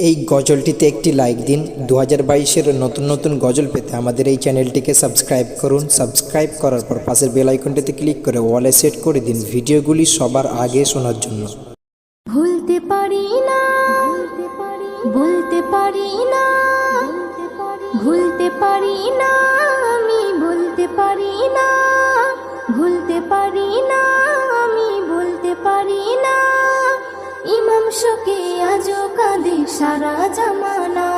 এই গজলটিতে একটি লাইক দিন। 2022-এর নতুন নতুন গজল পেতে আমাদের এই চ্যানেলটিকে সাবস্ক্রাইব করুন। সাবস্ক্রাইব করার পর পাশের বেল আইকনটিতে ক্লিক করে অলে সেট করে দিন ভিডিওগুলি সবার আগে শোনার জন্য। ভুলতে পারি না, বলতে পারি না, ভুলতে পারি না, আমি বলতে পারি না, ভুলতে পারি না, আমি বলতে পারি না। ইমাম শোকে আজও কাঁদে সারা জামানা,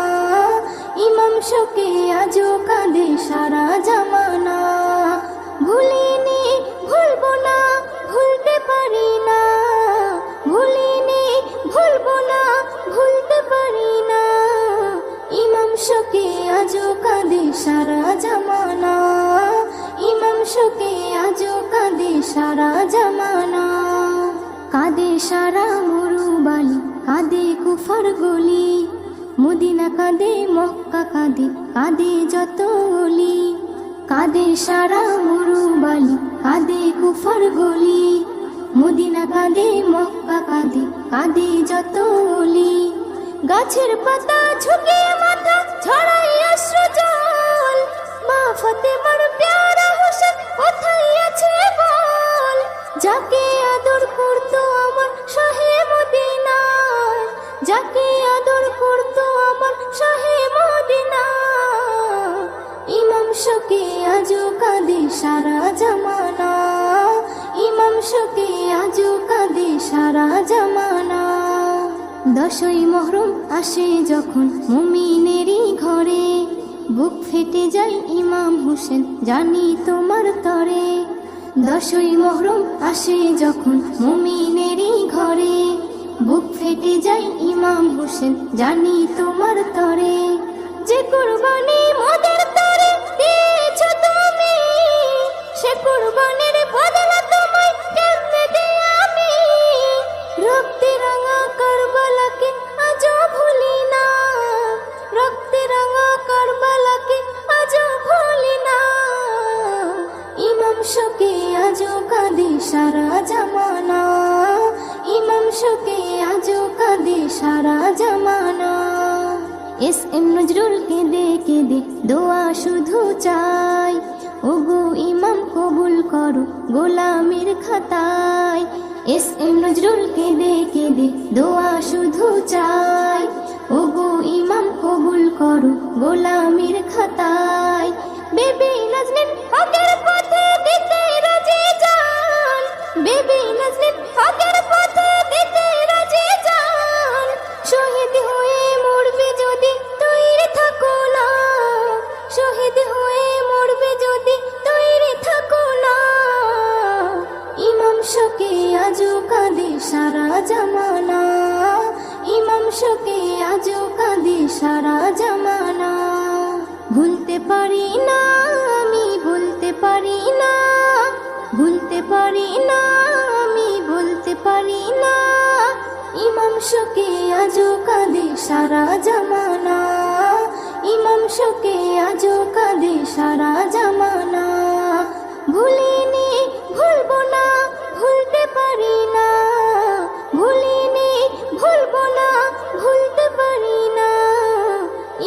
ইমাম শোকে আজও কাঁদে সারা জামানা। ভুলিনি, ভুলবো না, ভুলতে পারি না, ভুলিনি, ভুলবো না, ভুলতে পারি না। ইমাম শোকে আজও কাঁদে সারা জামানা, ইমাম শোকে আজও কাঁদে সারা জামানা। কাঁদে সারা মরুবালি, কাঁদে কুফার গলি, মদিনা কাঁদে, মক্কা কাঁদে, কাঁদে যত অলি। কাঁদে সারা মরুবালি, কাঁদে কুফার গলি, মদিনা কাঁদে, মক্কা কাঁদে, কাঁদে যত অলি। গাছের পাতা ঝুঁকিয়ে মাথা ছড়াই অশ্রু জল, মা ফাতেমার প্যারা হোসেন কোথায় আছে বল। যাকে আদর করতো আমার শাহে মদিনা, যাকে আদর করতো আমার শাহে মদিনা। ইমাম শোকে আজও কাঁদে সারা জামানা, ইমাম শোকে আজও কাঁদে সারা জামানা। 10ই মুহররম আসে যখন মুমিনেরই ঘরে, বুক ফেটে যায় ইমাম হোসেন জানি তোমার তরে। 10ই মুহররম আসে যখন মুমিনেরই ঘরে, বুক ফেটে যায় ইমাম হোসেন জানি তোমার তরে। যে কুরবানি মোদের তরে দিয়েছো তুমি, সে কুরবানির বদলা তোমায় কেমনে দিই আমি। রক্তে রাঙা কারবালাকে আজও ভুলি না, রক্তে রাঙা কারবালাকে আজও ভুলি না। ইমাম শোকে আজও কাঁদে সারা জামানা, ইমাম শোকে আজও কাঁদে সারা জামানা। এস.এম. নজরুল কেঁদে কেঁদে দোয়া শুধু চাই, ওগো ইমাম কবুল করো গোলামির খাতায়। এস.এম. নজরুল কেঁদে কেঁদে দোয়া শুধু চাই, ওগো ইমাম কবুল করো গোলামির খাতায়। বেবি নাজনীন হকের পথে দিতে রাজি জান, বেবি নাজনীন হকের পথে দিতে রাজি জান। শহীদ হয়ে মরবে যদি তৈরি থাকো না, শহীদ হয়ে মরবে যদি তৈরি থাকো না। ইমাম শোকে আজও কাঁদে সারা জামানা, ইমাম শোকে আজও কাঁদে সারা জামানা। ভুলতে পারি না, আমি বলতে পারি না, ভুলতে পারি না, আমি বলতে পারি না। ইমাম শোকে আজও কাঁদে সারা জামানা, ইমাম শোকে আজও কাঁদে সারা জামানা। ভুলিনি, ভুলবো না, ভুলতে পারি না, ভুলিনি, ভুলবো না, ভুলতে পারি না।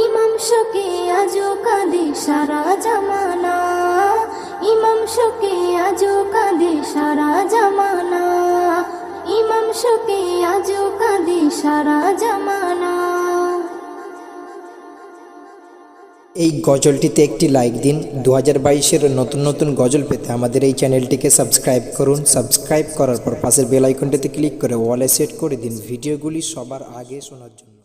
ইমাম শোকে আজও কাঁদে সারা জামানা, ইমাম শোকে আজও কাঁদে সারা জামানা, ইমাম শোকে আজও কাঁদে সারা জামানা। এই গজলটিতে একটি লাইক দিন। 2022-এর নতুন নতুন গজল পেতে আমাদের এই চ্যানেলটিকে সাবস্ক্রাইব করুন। সাবস্ক্রাইব করার পর পাশের বেল আইকনটিতে ক্লিক করে অলে সেট করে দিন ভিডিওগুলি সবার আগে শোনার জন্য।